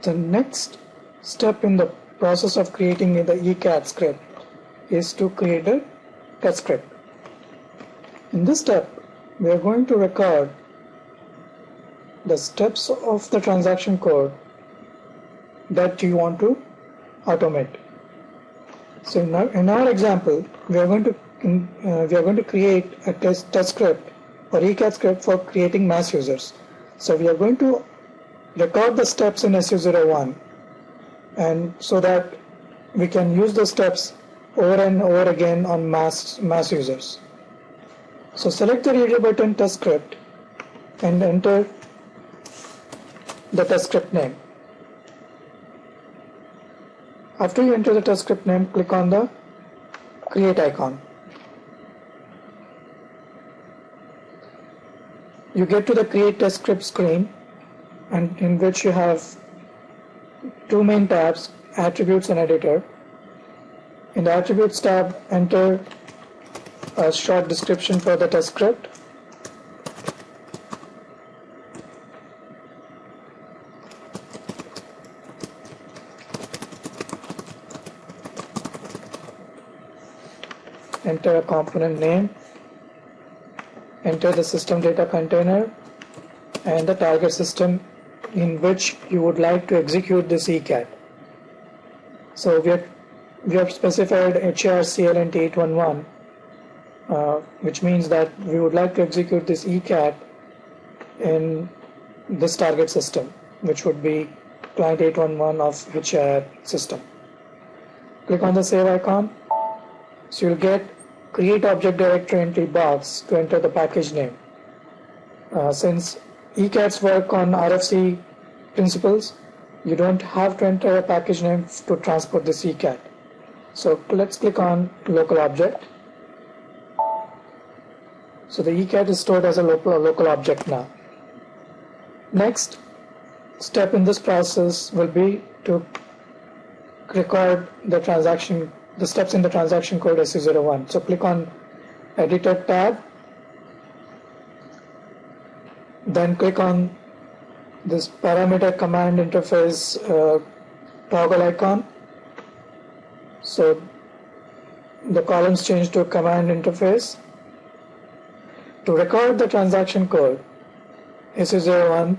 The next step in the process of creating the ECATT script is to create a test script. In this step, we are going to record the steps of the transaction code that you want to automate. So in our example, we are going to create a test script or ECATT script for creating mass users. So we are going to record the steps in SU01, and so that we can use the steps over and over again on mass users. So select the radio button test script and enter the test script name. After you enter the test script name, click on the create icon. You get to the create test script screen, and in which you have two main tabs, attributes and editor. In the attributes tab, enter a short description for the test script. Enter a component name, enter the system data container and the target system in which you would like to execute this ECATT. So we have specified HRCLNT811, which means that we would like to execute this ECATT in this target system, which would be client 811 of HR system. Click on the save icon. So you'll get create object directory entry box to enter the package name. Since ECATTs work on RFC principles, you don't have to enter a package name to transport this ECATT. So let's click on local object. So the ECATT is stored as a local object now. Next step in this process will be to record the steps in the transaction code SU01. So click on editor tab, then click on this parameter command interface toggle icon. So the columns change to command interface. To record the transaction code SU01,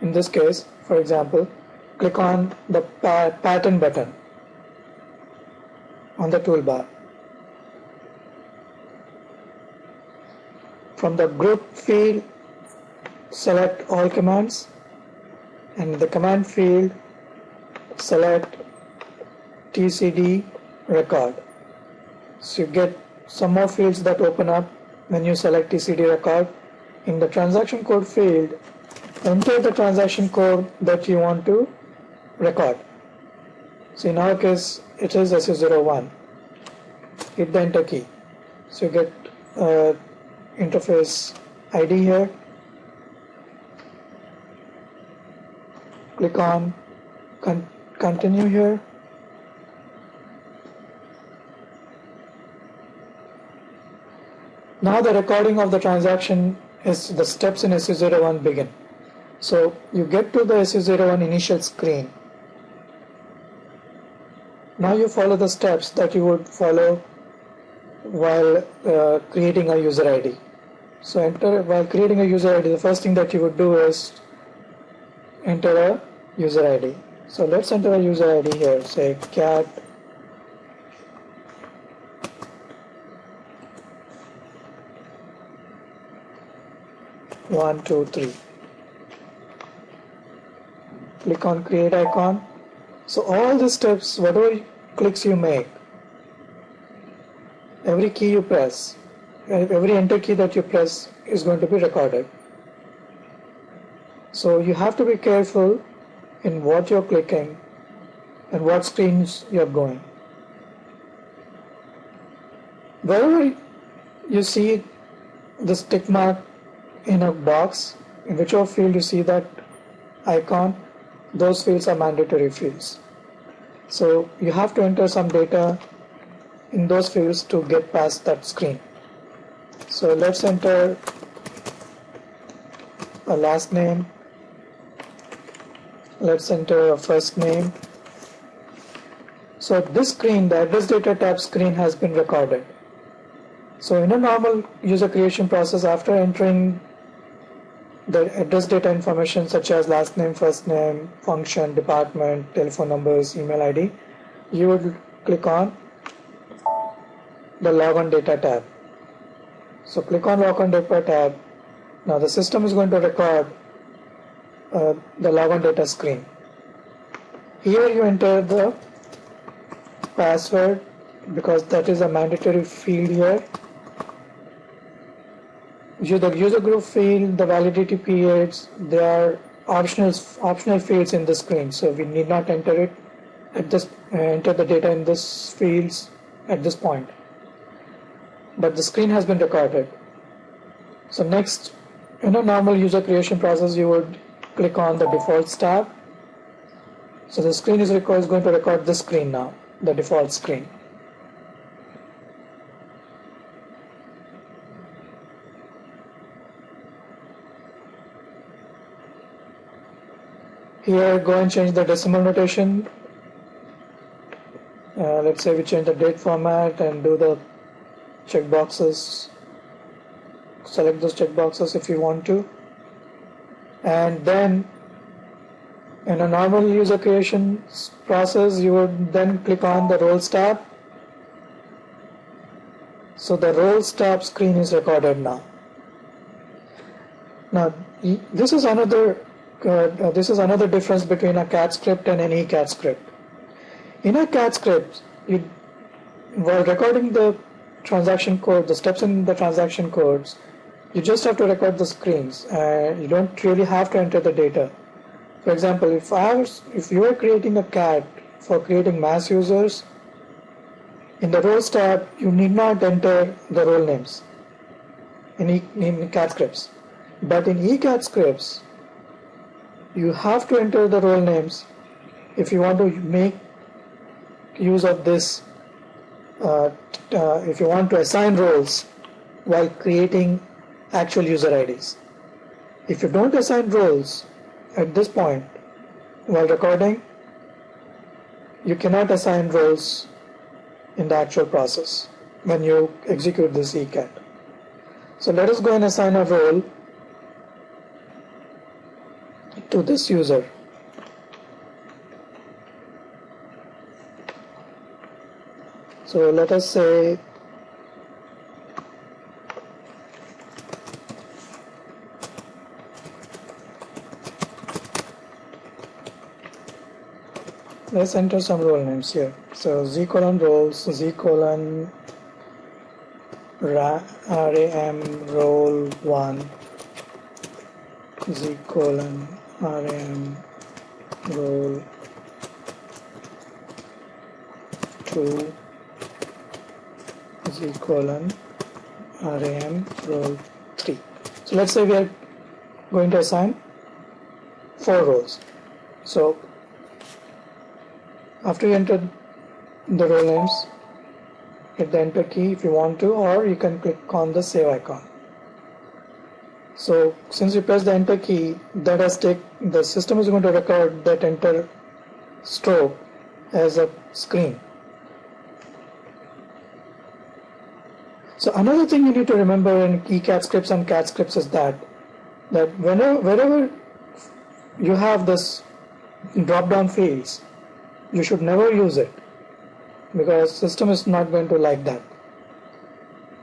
in this case, for example, click on the pattern button on the toolbar. From the group field, select all commands, and in the command field, select TCD record. So you get some more fields that open up when you select TCD record. In the transaction code field, enter the transaction code that you want to record. So in our case, it is SU01. Hit the enter key. So you get interface ID here. Click on continue here. Now the recording of the transaction is the steps in SU01 begin. So you get to the SU01 initial screen. Now you follow the steps that you would follow while creating a user ID. So while creating a user ID, the first thing that you would do is enter a user ID. So let's enter a user ID here, say cat 1 2 3. Click on create icon. So all the steps, whatever clicks you make, every key you press, every enter key that you press is going to be recorded. So you have to be careful in what you're clicking and what screens you're going. Wherever you see this tick mark in a box, in whichever field you see that icon, those fields are mandatory fields. So you have to enter some data in those fields to get past that screen. So let's enter a last name Let's enter a first name. So this screen, the address data tab screen, has been recorded. So in a normal user creation process, after entering the address data information such as last name, first name, function, department, telephone numbers, email ID, you would click on the log on data tab. So click on log on data tab. Now the system is going to record the log on data screen. Here you enter the password because that is a mandatory field here. The user group field, the validity periods, they are optional fields in the screen, so we need not enter it at this enter the data in this fields at this point. But the screen has been recorded. So next, in a normal user creation process, you would click on the defaults tab. So the screen is going to record this screen now, the default screen. Here, go and change the decimal notation. Let's say we change the date format and do the checkboxes. Select those checkboxes if you want to. And then, in a normal user creation process, you would then click on the roles tab. So the roles tab screen is recorded now. Now, this is another difference between a CATT script and an ECATT script. In a CATT script, while recording the transaction code, the steps in the transaction codes, you just have to record the screens. You don't really have to enter the data. For example, if you are creating a CATT for creating mass users, in the roles tab, you need not enter the role names in CATT scripts. But in ECATT scripts, you have to enter the role names if you want to make use of this, if you want to assign roles while creating actual user IDs. If you don't assign roles at this point while recording, you cannot assign roles in the actual process when you execute this ECATT. So let us go and assign a role to this user. So let us say let's enter some role names here. So z:roles, z:RAM role 1, z:RAM role 2, z:RAM role 3. So let's say we are going to assign 4 roles. So after you enter the role names, hit the enter key if you want to, or you can click on the save icon. So since you press the enter key, the system is going to record that enter stroke as a screen. So another thing you need to remember in ECATT scripts and CATT scripts is that wherever you have this drop-down fields, you should never use it, because system is not going to like that.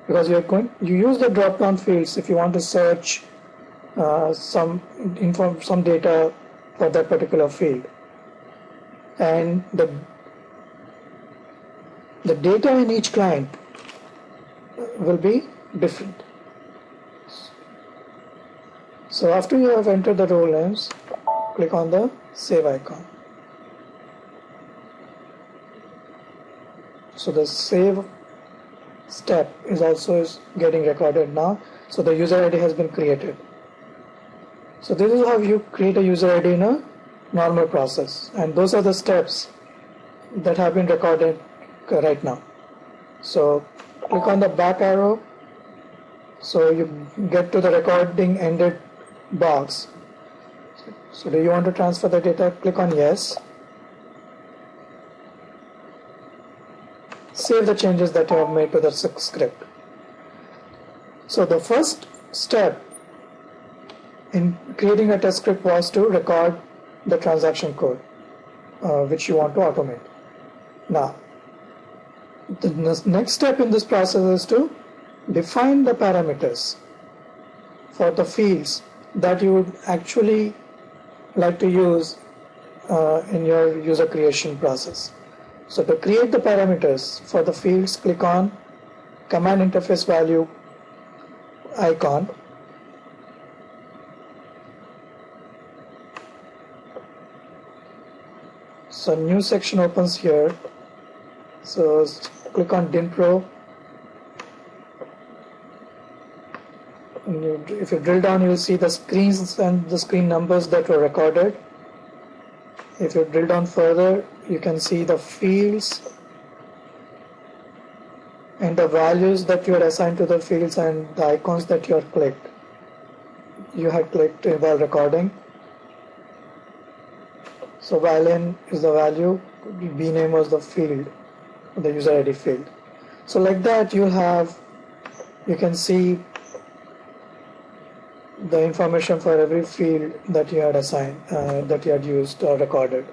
Because you use the drop-down fields if you want to search some data for that particular field, and the data in each client will be different. So after you have entered the role names, click on the save icon. So the save step is also getting recorded now. So the user ID has been created. So this is how you create a user ID in a normal process, and those are the steps that have been recorded right now. So click on the back arrow, so you get to the recording ended box. So do you want to transfer the data? Click on yes. Save the changes that you have made to the script. So the first step in creating a test script was to record the transaction code which you want to automate. Now, the next step in this process is to define the parameters for the fields that you would actually like to use in your user creation process. So to create the parameters for the fields, click on command interface value icon. So new section opens here. So click on DINPro. And if you drill down, you will see the screens and the screen numbers that were recorded. If you drill down further, you can see the fields and the values that you are assigned to the fields and the icons that you had clicked while recording. So while in is the value, B name was the field, the user ID field. So like that you can see the information for every field that you had assigned, that you had used or recorded.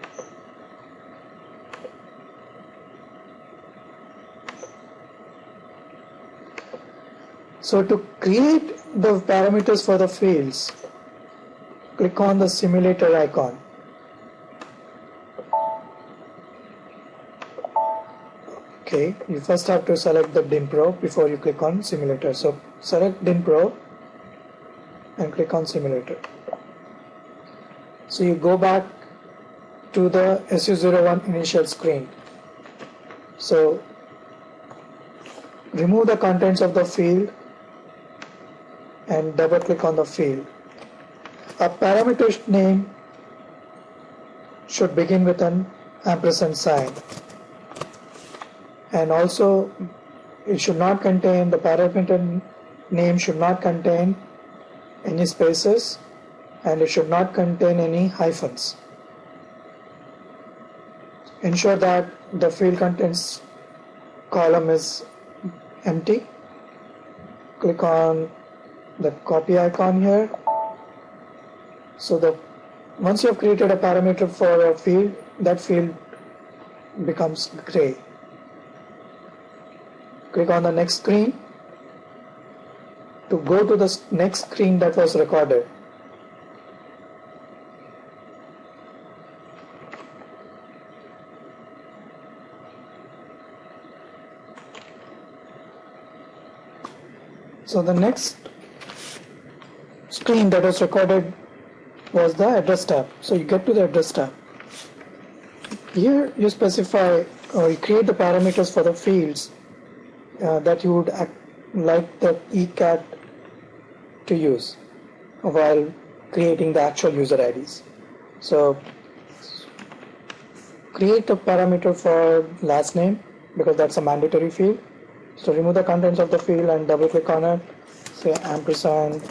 So to create the parameters for the fields, click on the simulator icon. Okay, you first have to select the DINPro before you click on simulator. So select DINPro and click on simulator. So you go back to the SU01 initial screen. So remove the contents of the field and double click on the field. A parameter name should begin with an ampersand sign, and also the parameter name should not contain any spaces, and it should not contain any hyphens. Ensure that the field contents column is empty. Click on the copy icon here. So once you have created a parameter for a field, that field becomes gray. Click on the next screen to go to the next screen that was recorded. So the next screen that was recorded was the address tab. So you get to the address tab. Here you specify or you create the parameters for the fields that you would like the ECATT to use while creating the actual user IDs. So create a parameter for last name because that's a mandatory field. So remove the contents of the field and double click on it. Say ampersand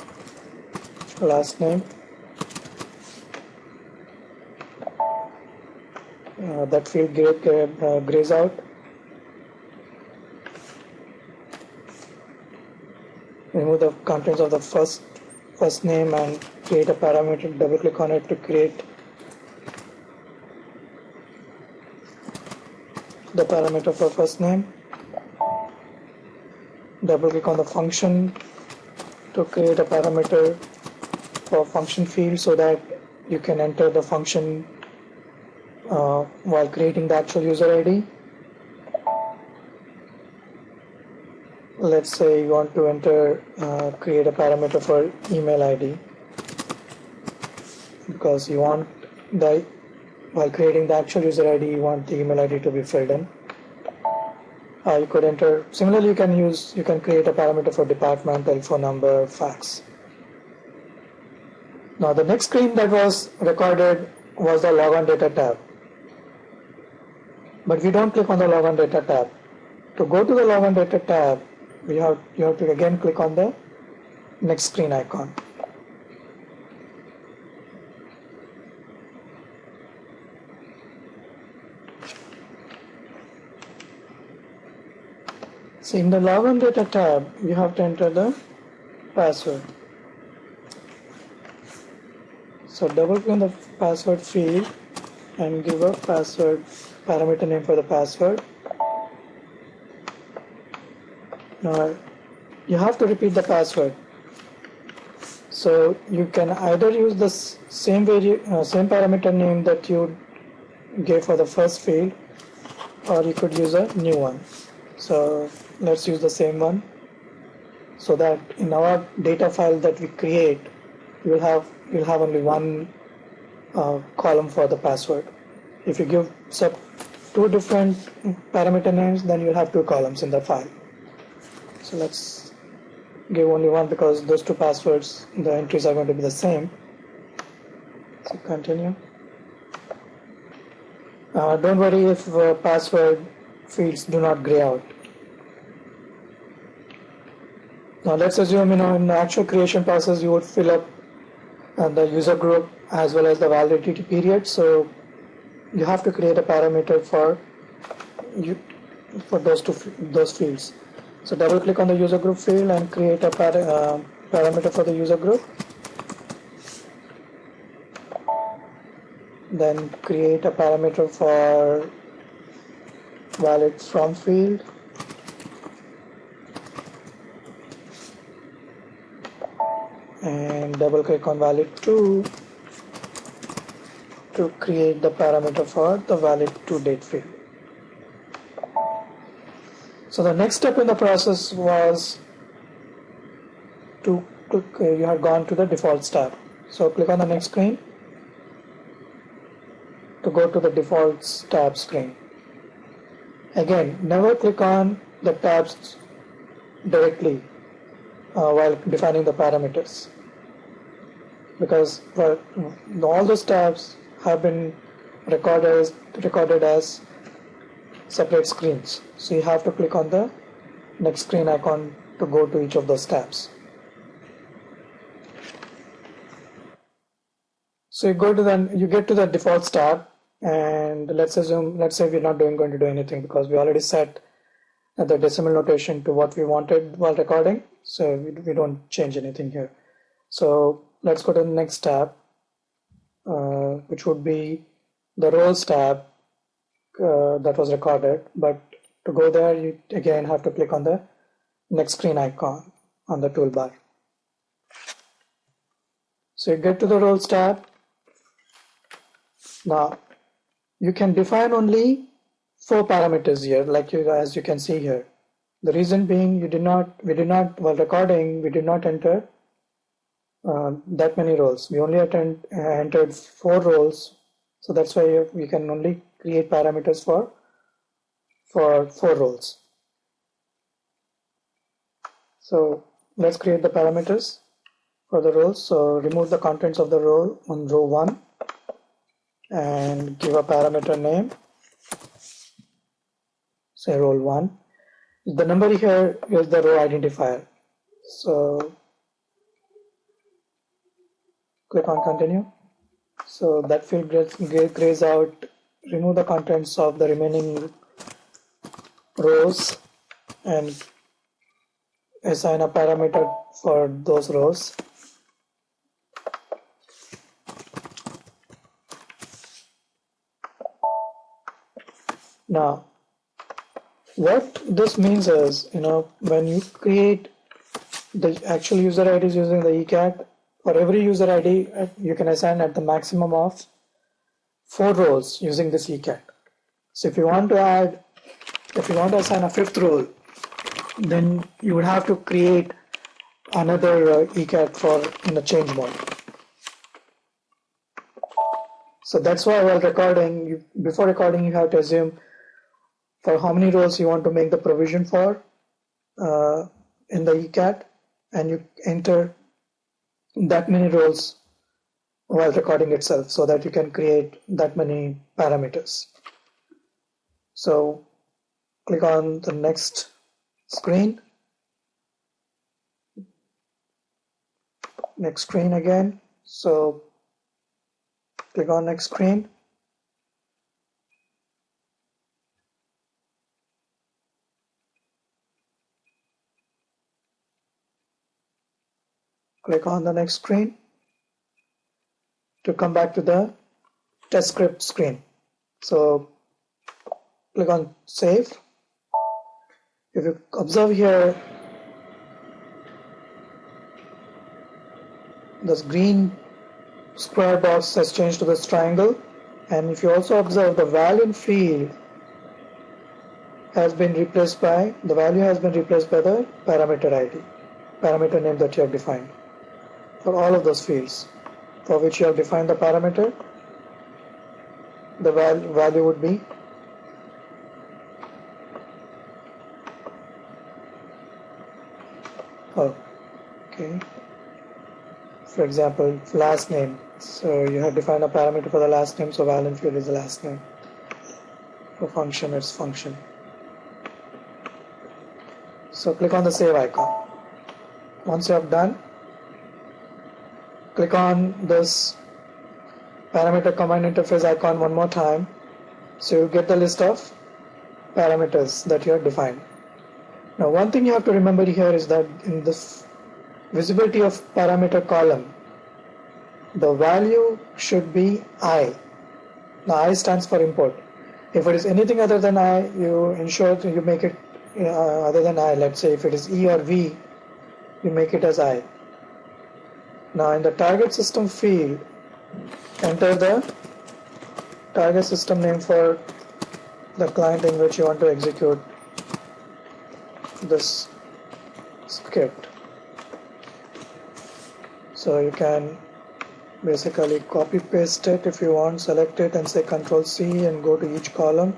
last name. That field grays out. Remove the contents of the first name and create a parameter. Double click on it to create the parameter for first name. Double click on the function to create a parameter for function field so that you can enter the function while creating the actual user ID. Let's say you want to create a parameter for email ID because you want while creating the actual user ID, you want the email ID to be filled in. You could enter, similarly you can create a parameter for department, telephone number, fax. Now the next screen that was recorded was the log on data tab. But we don't click on the log on data tab. To go to the log on data tab, you have to again click on the next screen icon. So in the login data tab, you have to enter the password. So double click on the password field and give a password parameter name for the password. Now you have to repeat the password. So you can either use the same parameter name that you gave for the first field, or you could use a new one. So let's use the same one, so that in our data file that we create, you'll have only one column for the password. If you give two different parameter names, then you'll have two columns in the file. So let's give only one, because those two passwords, the entries are going to be the same. So continue. Don't worry if password fields do not gray out. Now let's assume, in the actual creation process, you would fill up the user group as well as the validity period. So you have to create a parameter for those fields. So double click on the user group field and create a parameter for the user group. Then create a parameter for valid from field. And double click on valid to create the parameter for the valid to date field. So the next step in the process was to click, you have gone to the defaults tab. So click on the next screen to go to the defaults tab screen. Again, never click on the tabs directly while defining the parameters, because all those tabs have been recorded as separate screens. So you have to click on the next screen icon to go to each of those tabs. So you get to the defaults tab, and let's say we're not going to do anything, because we already set the decimal notation to what we wanted while recording. So we don't change anything here. So let's go to the next tab, which would be the roles tab that was recorded. But to go there, you again have to click on the next screen icon on the toolbar. So you get to the roles tab. Now you can define only 4 parameters here, as you can see here. The reason being, while recording, we did not enter that many roles. We only entered 4 roles, so that's why we can only create parameters for 4 roles. So let's create the parameters for the roles. So remove the contents of the role on row 1 and give a parameter name, say role 1. The number here is the row identifier. So click on continue. So that field grays out. Remove the contents of the remaining rows and assign a parameter for those rows. Now what this means is, when you create the actual user IDs using the ECATT, for every user ID you can assign at the maximum of 4 rows using this ECATT. So if you want to assign a 5th role, then you would have to create another ECATT in the change mode. So that's why while recording, before recording, you have to assume for how many rows you want to make the provision for in the ECATT, and you enter that many rows while recording itself, so that you can create that many parameters. So click on the next screen, again. So click on next screen. Click on the next screen to come back to the test script screen. So click on save. If you observe here, this green square box has changed to this triangle, and if you also observe, the value field has been replaced by the parameter ID, parameter name that you have defined for all of those fields for which you have defined the parameter. The value would be okay. For example, last name. So you have defined a parameter for the last name, so val field is the last name. For function, it's function. So click on the save icon. Once you have done, click on this parameter command interface icon one more time, so you get the list of parameters that you have defined. Now, one thing you have to remember here is that in this visibility of parameter column, the value should be I. Now, I stands for import. If it is anything other than I, you ensure that you make it other than I. Let's say if it is E or V, you make it as I. Now, in the target system field, enter the target system name for the client in which you want to execute this script. So you can basically copy paste it if you want, select it and say Ctrl C and go to each column.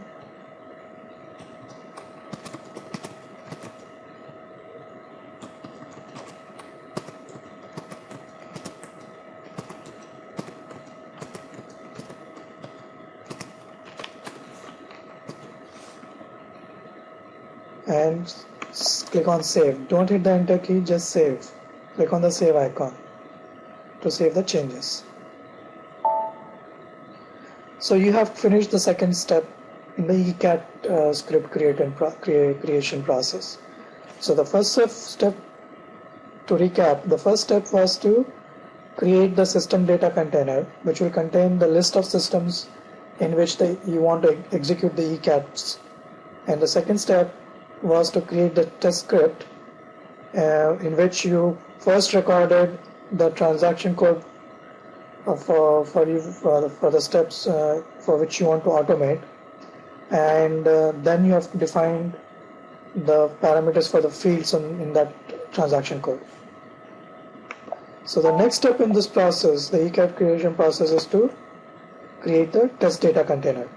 And click on save. Don't hit the enter key, just save. Click on the save icon to save the changes. So you have finished the second step in the ECATT script creation process. So the first step, to recap, the first step was to create the system data container, which will contain the list of systems in which you want to execute the ECATTs. And the second step was to create the test script in which you first recorded the transaction code for the steps for which you want to automate, and then you have defined the parameters for the fields in that transaction code. So the next step in this process, the ECATT creation process, is to create the test data container.